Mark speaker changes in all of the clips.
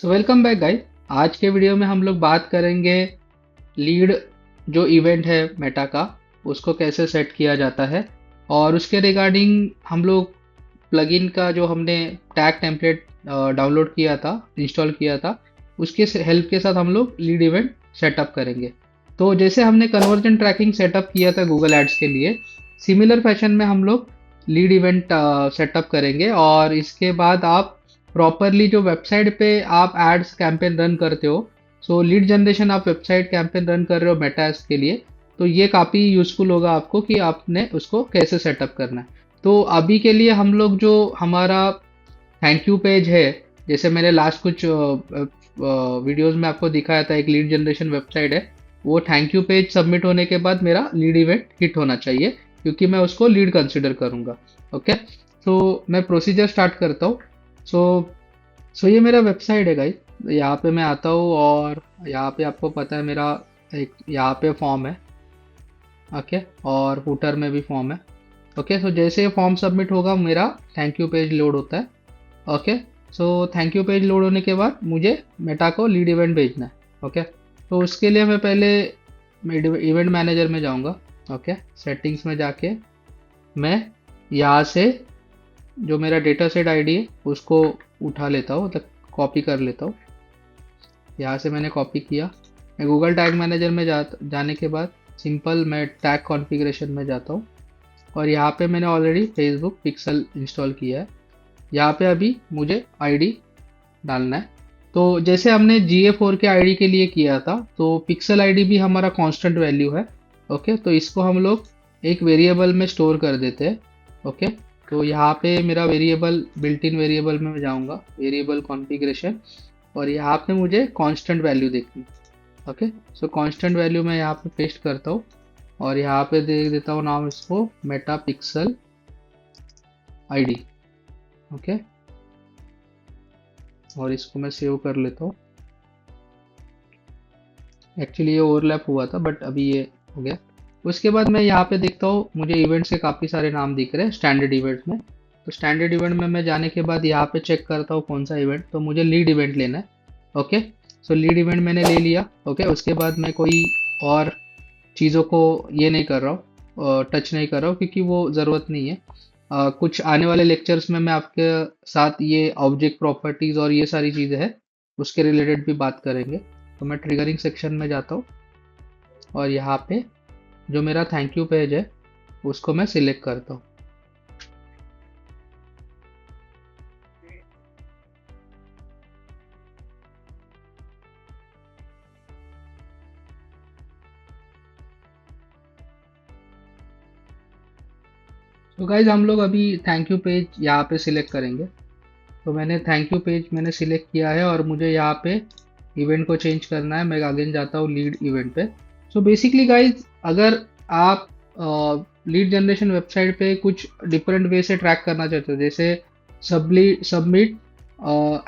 Speaker 1: So welcome back guys. आज के video में हम लोग बात करेंगे लीड जो इवेंट है मेटा का, उसको कैसे सेट किया जाता है और उसके रिगार्डिंग हम लोग प्लगइन का जो हमने टैग टेम्पलेट डाउनलोड किया था, इंस्टॉल किया था, उसके हेल्प के साथ हम लोग लीड इवेंट सेटअप करेंगे। तो जैसे हमने कन्वर्जन ट्रैकिंग सेटअप किया था गूगल एड्स के लिए, सिमिलर फैशन में हम लोग लीड इवेंट सेटअप करेंगे और इसके बाद आप प्रॉपरली जो वेबसाइट पे आप एड्स कैंपेन रन करते हो, सो लीड जनरेशन आप वेबसाइट कैंपेन रन कर रहे हो मेटा एड्स के लिए, तो ये काफ़ी यूज़फुल होगा आपको कि आपने उसको कैसे सेटअप करना है। तो अभी के लिए हम लोग जो हमारा थैंक यू पेज है, जैसे मैंने लास्ट कुछ वीडियोस में आपको दिखाया था, एक लीड जनरेशन वेबसाइट है, वो थैंक यू पेज सबमिट होने के बाद मेरा लीड इवेंट हिट होना चाहिए, क्योंकि मैं उसको लीड कंसिडर करूँगा। ओके, तो मैं प्रोसीजर स्टार्ट करता हूँ। सो ये मेरा वेबसाइट है गाइस। यहाँ पे मैं आता हूँ और यहाँ पे आपको पता है मेरा एक यहाँ पे फॉर्म है। ओके, और फुटर में भी फॉर्म है। ओके, सो जैसे फॉर्म सबमिट होगा मेरा थैंक यू पेज लोड होता है। Okay, so thank you page load होने के बाद मुझे मेटा को लीड इवेंट भेजना है। ओके, तो उसके लिए मैं पहले इवेंट मैनेजर में जाऊंगा। ओके, सेटिंग्स में जाके मैं यहाँ से जो मेरा डेटा सेट आईडी है उसको उठा लेता हूँ, मतलब कॉपी कर लेता हूँ। यहाँ से मैंने कॉपी किया। मैं गूगल टैग मैनेजर में जाने के बाद सिंपल मैं टैग कॉन्फ़िगरेशन में जाता हूँ और यहाँ पे मैंने ऑलरेडी फेसबुक पिक्सल इंस्टॉल किया है। यहाँ पे अभी मुझे आईडी डालना है। तो जैसे हमने GA4 के आईडी के लिए किया था, तो पिक्सल आईडी भी हमारा कांस्टेंट वैल्यू है। ओके, तो इसको हम लोग एक वेरिएबल में स्टोर कर देते हैं। ओके, तो यहाँ पे मेरा वेरिएबल बिल्ट इन वेरिएबल में मैं जाऊँगा, वेरिएबल कॉन्फ़िगरेशन, और यहाँ पे मुझे कांस्टेंट वैल्यू देखनी। ओके, सो कांस्टेंट वैल्यू मैं यहाँ पे पेस्ट करता हूँ और यहाँ पे दे देता हूँ नाम इसको मेटा पिक्सल आईडी। ओके, और इसको मैं सेव कर लेता हूँ। एक्चुअली ये ओवरलैप हुआ था बट अभी ये हो गया। उसके बाद मैं यहाँ पे देखता हूँ, मुझे इवेंट्स के काफ़ी सारे नाम दिख रहे हैं स्टैंडर्ड इवेंट में। तो स्टैंडर्ड इवेंट में मैं जाने के बाद यहाँ पे चेक करता हूँ कौन सा इवेंट, तो मुझे लीड इवेंट लेना है। ओके, सो लीड इवेंट मैंने ले लिया। ओके, उसके बाद मैं कोई और चीज़ों को ये नहीं कर रहा हूँ, टच नहीं कर रहा हूँ, क्योंकि वो ज़रूरत नहीं है। कुछ आने वाले लेक्चर्स में मैं आपके साथ ये ऑब्जेक्ट प्रॉपर्टीज़ और ये सारी चीज़ें हैं, उसके रिलेटेड भी बात करेंगे। तो मैं ट्रिगरिंग सेक्शन में जाता हूँ और यहाँ पे जो मेरा थैंक यू पेज है उसको मैं सिलेक्ट करता हूँ। तो गाइज हम लोग अभी थैंक यू पेज यहाँ पे सिलेक्ट करेंगे। तो मैंने थैंक यू पेज मैंने सिलेक्ट किया है और मुझे यहाँ पे इवेंट को चेंज करना है। मैं अगेन जाता हूँ लीड इवेंट पे। सो बेसिकली गाइज, अगर आप लीड जनरेशन वेबसाइट पे कुछ डिफरेंट वे से ट्रैक करना चाहते हो, जैसे सबमिट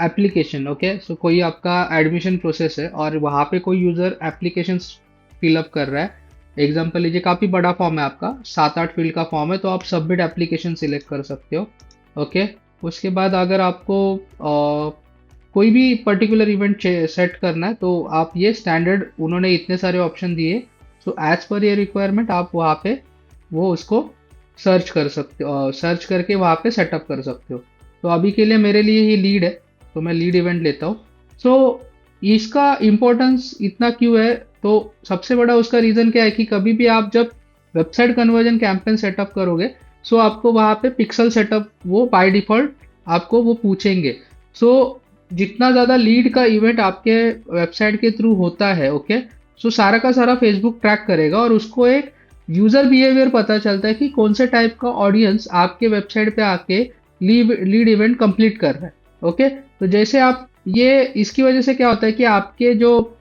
Speaker 1: एप्लीकेशन। ओके, सो कोई आपका एडमिशन प्रोसेस है और वहाँ पे कोई यूज़र एप्लीकेशन फिलअप कर रहा है। एग्जाम्पल लीजिए, काफ़ी बड़ा फॉर्म है आपका, 7-8 फील्ड का फॉर्म है, तो आप सबमिट एप्लीकेशन सिलेक्ट कर सकते हो। ओके, उसके बाद अगर आपको कोई भी पर्टिकुलर इवेंट सेट करना है, तो आप ये स्टैंडर्ड, उन्होंने इतने सारे ऑप्शन दिए, सो एज पर ये रिक्वायरमेंट आप वहाँ पे वो उसको सर्च कर सकते हो, सर्च करके वहाँ पे सेटअप कर सकते हो। तो अभी के लिए मेरे लिए ये लीड है, तो मैं लीड इवेंट लेता हूँ। सो इसका इम्पोर्टेंस इतना क्यों है, तो सबसे बड़ा उसका रीज़न क्या है कि कभी भी आप जब वेबसाइट कन्वर्जन कैंपेन सेटअप करोगे, सो आपको वहाँ पे पिक्सल सेटअप वो बाय डिफ़ॉल्ट आपको वो पूछेंगे। सो जितना ज़्यादा लीड का इवेंट आपके वेबसाइट के थ्रू होता है, ओके, सो सारा का सारा फेसबुक ट्रैक करेगा और उसको एक यूज़र बिहेवियर पता चलता है कि कौन से टाइप का ऑडियंस आपके वेबसाइट पे आके लीड इवेंट कंप्लीट कर रहा है। ओके, तो जैसे आप ये, इसकी वजह से क्या होता है कि आपके जो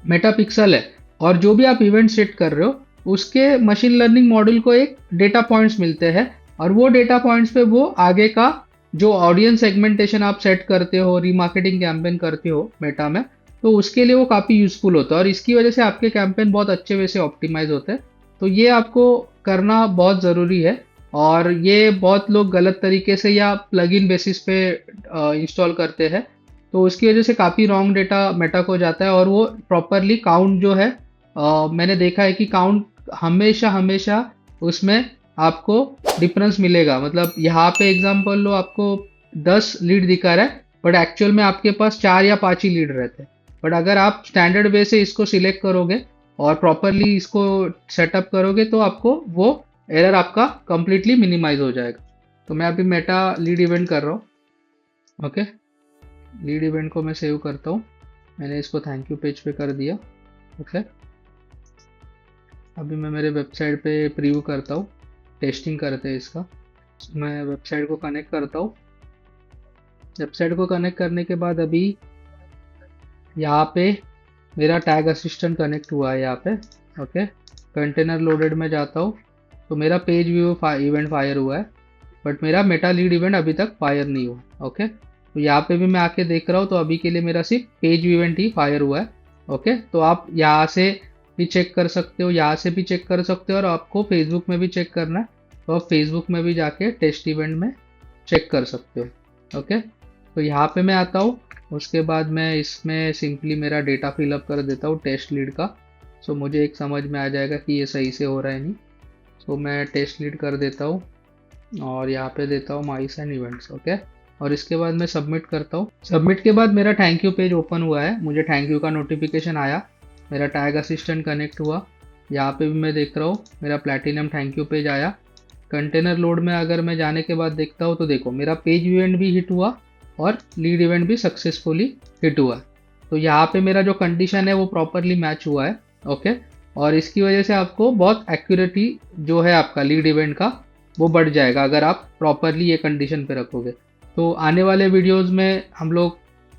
Speaker 1: मेटा पिक्सल है और जो भी आप इवेंट सेट कर रहे हो, उसके मशीन लर्निंग मॉडल को एक डेटा पॉइंट्स मिलते हैं और वो डेटा पॉइंट्स पे वो आगे का जो ऑडियंस सेगमेंटेशन आप सेट करते हो, रीमार्केटिंग कैंपेन करते हो मेटा में, तो उसके लिए वो काफ़ी यूज़फुल होता है और इसकी वजह से आपके कैंपेन बहुत अच्छे वे से ऑप्टिमाइज होते हैं। तो ये आपको करना बहुत ज़रूरी है और ये बहुत लोग गलत तरीके से या प्लगइन बेसिस पे इंस्टॉल करते हैं। तो उसकी वजह से काफ़ी रॉन्ग डेटा मेटा को जाता है और वो प्रॉपरली काउंट जो है मैंने देखा है कि काउंट हमेशा हमेशा उसमें आपको डिफरेंस मिलेगा। मतलब यहाँ पे एग्जांपल लो, आपको 10 लीड दिखा रहा है बट एक्चुअल में आपके पास 4 या 5 ही लीड रहते हैं। बट अगर आप स्टैंडर्ड वे से इसको सिलेक्ट करोगे और प्रॉपरली इसको सेटअप करोगे तो आपको वो एरर आपका कंप्लीटली मिनिमाइज हो जाएगा। तो मैं अभी मेटा लीड इवेंट कर रहा हूँ। ओके, लीड इवेंट को मैं सेव करता हूँ। मैंने इसको थैंक यू पेज पे कर दिया। ओके, अभी मैं मेरे वेबसाइट पे प्रीव्यू करता हूँ, टेस्टिंग करते हैं इसका। मैं वेबसाइट को कनेक्ट करता हूँ। वेबसाइट को कनेक्ट करने के बाद अभी यहाँ पे मेरा टैग असिस्टेंट कनेक्ट हुआ है यहाँ पे। ओके, कंटेनर लोडेड में जाता हूँ तो मेरा पेज व्यू इवेंट फायर हुआ है बट मेरा मेटा लीड इवेंट अभी तक फायर नहीं हुआ। ओके, तो यहाँ पे भी मैं आके देख रहा हूँ तो अभी के लिए मेरा सिर्फ पेज इवेंट ही फायर हुआ है। ओके, तो आप यहाँ से भी चेक कर सकते हो, यहाँ से भी चेक कर सकते हो और आपको फेसबुक में भी चेक करना है तो आप फेसबुक में भी जाके टेस्ट इवेंट में चेक कर सकते हो। ओके, तो यहाँ पे मैं आता हूँ। उसके बाद मैं इसमें सिंपली मेरा डेटा फिलअप कर देता हूँ टेस्ट लीड का। सो मुझे एक समझ में आ जाएगा कि ये सही से हो रहा है नहीं। सो मैं टेस्ट लीड कर देता हूँ और यहाँ पे देता हूँ माइस एंड इवेंट्स। ओके, और इसके बाद मैं सबमिट करता हूँ। सबमिट के बाद मेरा थैंक यू पेज ओपन हुआ है, मुझे थैंक यू का नोटिफिकेशन आया, मेरा टैग असिस्टेंट कनेक्ट हुआ। यहाँ पे भी मैं देख रहा हूँ मेरा प्लैटिनम थैंक यू पेज आया। कंटेनर लोड में अगर मैं जाने के बाद देखता हूँ तो देखो मेरा पेज इवेंट भी हिट हुआ और लीड इवेंट भी सक्सेसफुली हिट हुआ। तो यहाँ पे मेरा जो कंडीशन है वो प्रॉपरली मैच हुआ है। ओके, और इसकी वजह से आपको बहुत एक्यूरेटी जो है आपका लीड इवेंट का वो बढ़ जाएगा अगर आप प्रॉपरली ये कंडीशन पे रखोगे। तो आने वाले वीडियोस में हम लोग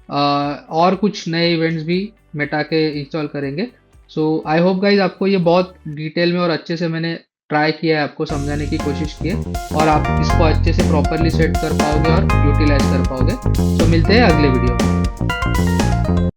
Speaker 1: और कुछ नए इवेंट्स भी मेटा के इंस्टॉल करेंगे। सो आई होप गाइज आपको ये बहुत डिटेल में और अच्छे से मैंने ट्राई किया है, आपको समझाने की कोशिश की है और आप इसको अच्छे से प्रॉपरली सेट कर पाओगे और यूटिलाइज कर पाओगे। तो मिलते हैं अगले वीडियो में।